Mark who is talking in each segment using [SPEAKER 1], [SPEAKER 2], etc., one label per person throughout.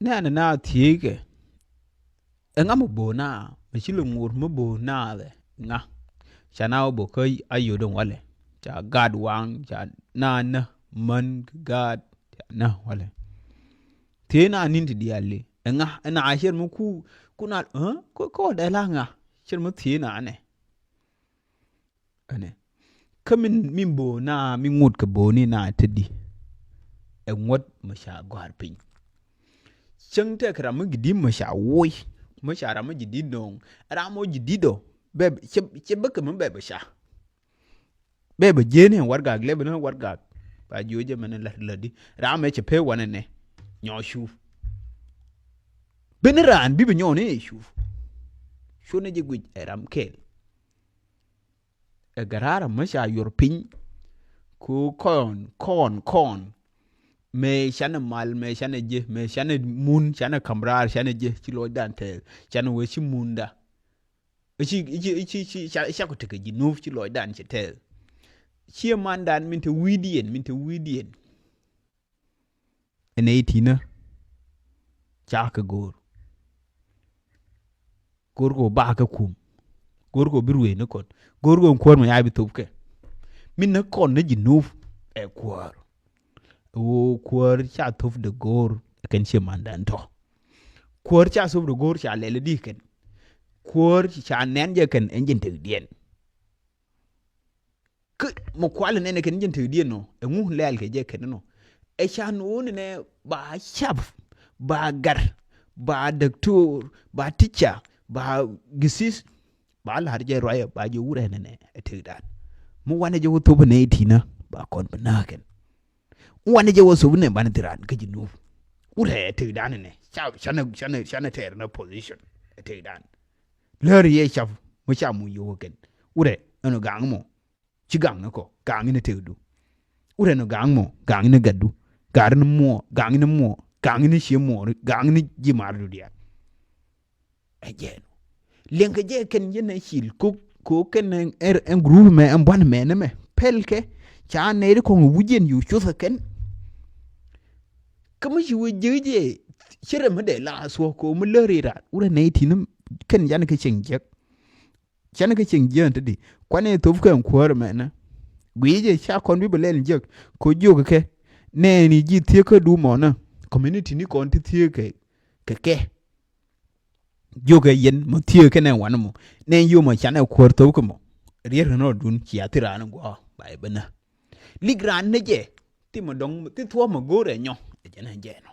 [SPEAKER 1] nè na thiege nga mo bo na me chilo ngur mo bo na le nga chana bo ko ayo don wale cha god wang cha na man god na wale te na nin ti diale nga na asher mo ku na ko da la nga sher mo ti na ne ane kamin min bo na min ngut ka bo ni na tedi e ngot mo sha gwar pin chang te kra mo gidi mo sha woi mo sha ra mo gidi don ra mo gidi do be che be ka mo be sha be je ne warga gle be no warga ba joje men la di ra me che pe wane ne nyo shu ben ran bi be nyo ne shu ne je gwi ram kel e garara mo sha yor pin ku kon me shana mal me shana je me shana mun shana kamrar shana je kilo dante shana we shi munda ichi sha ko take ji nuf kilo dan che tel chi man dan min te widien ene itina cha ka gor ko ba ka kum gor ko birwe ne kon gor ko kwor ma ya bi tupke min na kon ne ji nuf e kwor o kwor cha tuf de gor ken che mandan to kwor cha sub de gor cha lele di ken kwor cha nen je ken enjin te dien ke mo kwal ne ken enjin te dien no e ngu lel ke je ken no e cha no ne ba chap ba gar ba doctor ba teacher ba gisis ba la har je roya ba je wure ne e te dan mo wane je wo to ne tina ba kon bana ken wane je wo so ne ban tiran ke jinu ure te dan ne shana ter na position te dan ler ye chaf mo cha mu yo ken ure no gang mo chi gang na ko gang ne te du ure no gang mo gang ne gaddu gar ne mo gang ne she mo gang ne ji mar du dia ajen len ke je ken je ne shil ko ken en group me en bon me ne me pelke cha ne ko wujen yu chu ken kama shi wajeje shirin mu da la so ko mu lere ra ura ne tinum kan yana ka cenge yana ka cenge ta di kwane to fukan kuwar mai na gweje sha kon bi belen jek ko joga ke ne ni ji tie ka du mo na community ni kon ti tie ke joga yen mo tie ke ne wan mo ne yo mo chana kuwar to ko mo rier no dun ki atira na go ba bana ligran ne je ti mo dong ti tuo mo gore nyo jena jeno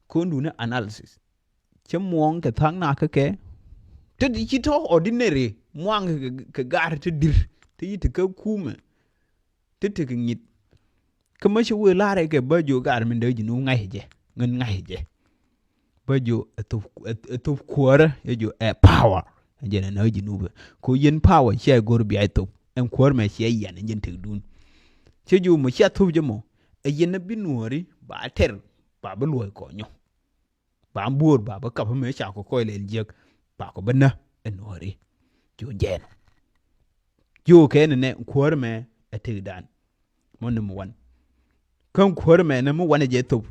[SPEAKER 1] kondu na analysis che muong ke thang na ke te di to ordinary muang ke gar te dir te yit ke kume te ngit ke ma shwe la re ke ba jo gar min de jinu ngai je ngen ngai je ba jo to kwara ye jo e power jena na jinu ko yen power che gor bi ai to en kwar ma che yan jen te dun che jo mo che to je mo e yen bi nuori ba ter ba ba luoi ko nyo ba mbur ba ba kap me cha ko le jek ba ko bana e nuori jo jen jo ke ne kwor me e te dan mo number 1 kan kwor me ne mo wane je to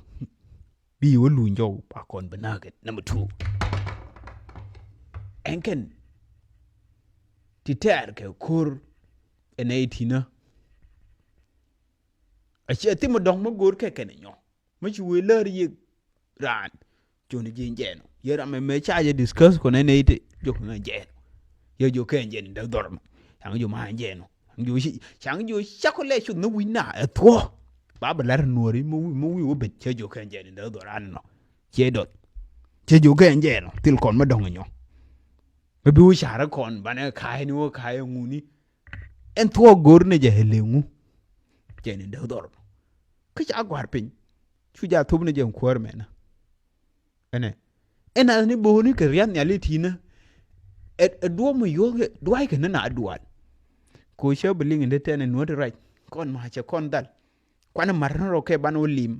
[SPEAKER 1] bi wo lu njo ba kon bana ke number 2 enken ti ter ke kur en 18 a che ti mo dong mo gor ke ken nyo mo chi we ler yi ran jo ni jin jeno ye ra me cha je discuss ko ne ne ti jo na jeno ye jo ken jen da dorm yang jo ma jeno jo shi chang jo cha ko le chu no wi na e to ba ba ler nuori mo wi wo bet che jo ken jen da doran no che dot che jo ken jeno til kon ma dong nyo be bi wo sha ra kon ba ne kai ni wo kai nguni en to gor ne je helengu jeni da dorm ka cha gwar pin chu ja thub ne jem kwar me na ena ni bo ni ke rian ya le tina e do mo yo do ai ke na dual ko she bling inde tene no right kon ma che kon dal kwana mar no ke ban olim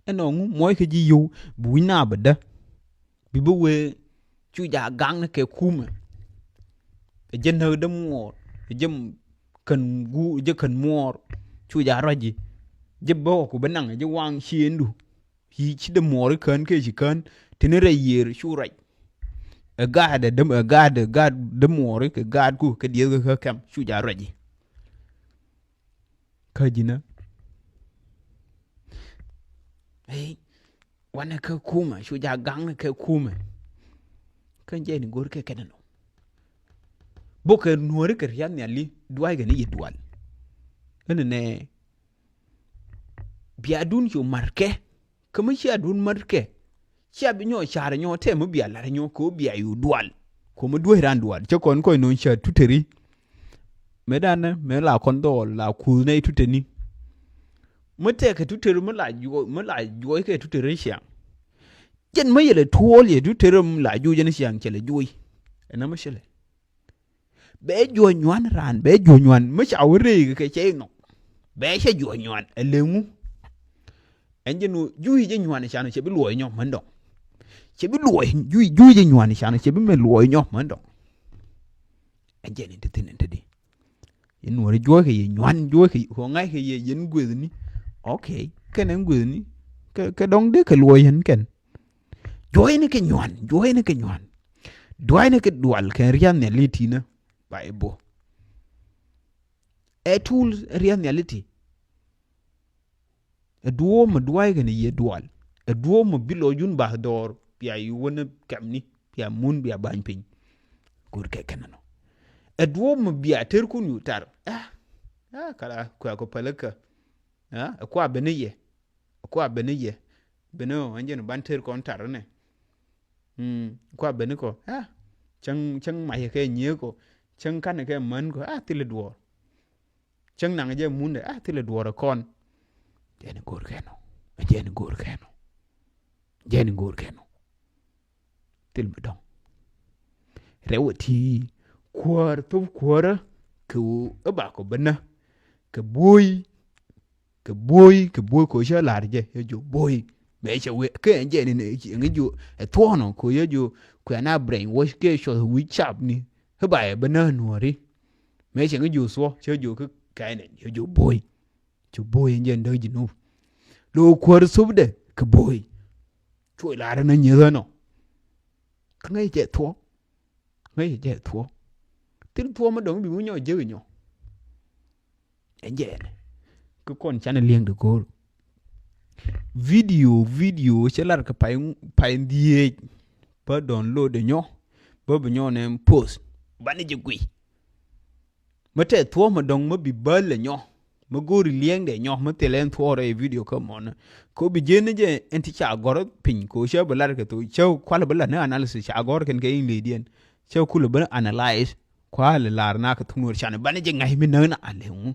[SPEAKER 1] eno ngu moy ke ji yu bu na bada bi bo we chu ja gang ne ke kuma e jen no de mo e jem kan gu je kan mor chu ja raji je bo ko benang je wang xiendu hi chi de mor kan ke chi kan tenere yer shu right a gad de mor ke gad ku ke die ke kam shu ja raji ka jina hey wana ka kuma shu ja gang ke kuma kan je ni gor ke kenano boke nuori ke rian ya li duai ga ni yidwal ne bi adun yo marke kuma shi adun marke shi abi nyo share nyo te mu bi ala nyo ko bi ayu dual ko mu duai ran dual che kon ko no sha tuteri me dan me la kon do la ku nei tuteni mu te ke tuteri mu la jo ke tuteri sha jen me yele tuol ye tuteri mu la ju jen sha chele jui ena ma shele bé jo nyoan ran bé jo nyoan mới chào rì cái chế ngọc bé sẽ jo nyoan lengu anh je nu yui je nyoan cha nó sẽ bị lùi nhau mẫn động sẽ bị lùi yui je nyoan cha nó sẽ bị mẹ lùi nhau mẫn động anh je nên tin đi yên nuôi jo cái nyoan jo cái hồ ngay cái yên quỳ ni ok cái này quỳ ni cái đống đấy cái lùi hắn cái jo này cái nyoan đuai này cái dual cái rian này liti na Bible. A tool reality. A duo ma duai gani ye dual. A duo ma bilo yun bah dor pia yu wana kamni pia mun bia bany pin. Kur ke kanano. A duo ma bia ter kun yu tar. Kala kwa ko palaka. Kwa bene ye. Kwa bene ye. Beno anje no ban ter kon tar ne. Kwa bene ko. Chang ma ye ke nye ko. Chân kan ke man ko tile duor chân nang je mun de tile duor kon je ni gor keno til me dong rewati kwar to kwara ku ba ko bana ke boy ko sha larje ye jo boy me che we ke je ni ngi jo to no ko ye jo ko na brain wash ke sho wi chap ni bài bên nơi nuori mấy chuyện cái dù xua chơi dù cái này dù bôi anh dân đời gì nu đồ quơ súp đấy cái bôi chuỗi lá nó nhiều hơn nó ngay chạy thua tiếng thua mà đúng bị muốn nhau chơi nhau anh vậy này cái con chăn liền được cô video sẽ là cái phải đi bắt download để nhau bắt bên nhau nem post bani je gui mate thua ma dong ma bi bal nyo ma gori lieng de nyo ma telen thua re video ko mon ko bi jene je enti cha gor pin ko she balar ke to chew kwala bala na analysis cha gor ken ke in ledien chew kulu bala analyze kwala lar na ka tunur chane bani je ngai mi na ale ngu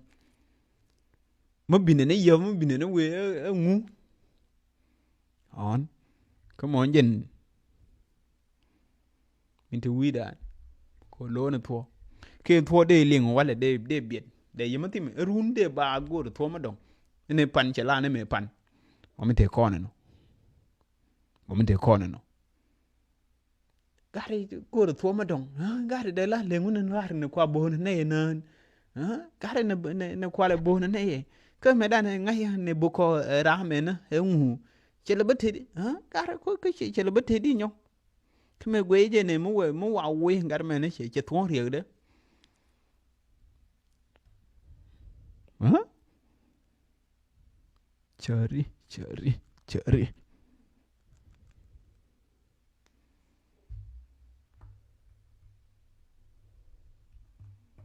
[SPEAKER 1] ma bi ne yo ma bi ne we ngu on come on jen into we that ko lo na thua ke thua de ling wala de biet de yimati me run de ba go de thua ma dong ne pan chela ne me pan o me te kone no gari go de thua ma dong gari de la lengun ne war ne kwa bo ne nan gari ne kwa le bo ne ye ke me dan ngai ne bu ko ra me na e ngu chela bete gari ko ke chela bete di nyo me gwe je ne mu wa we ngar me ne che thon rie de chari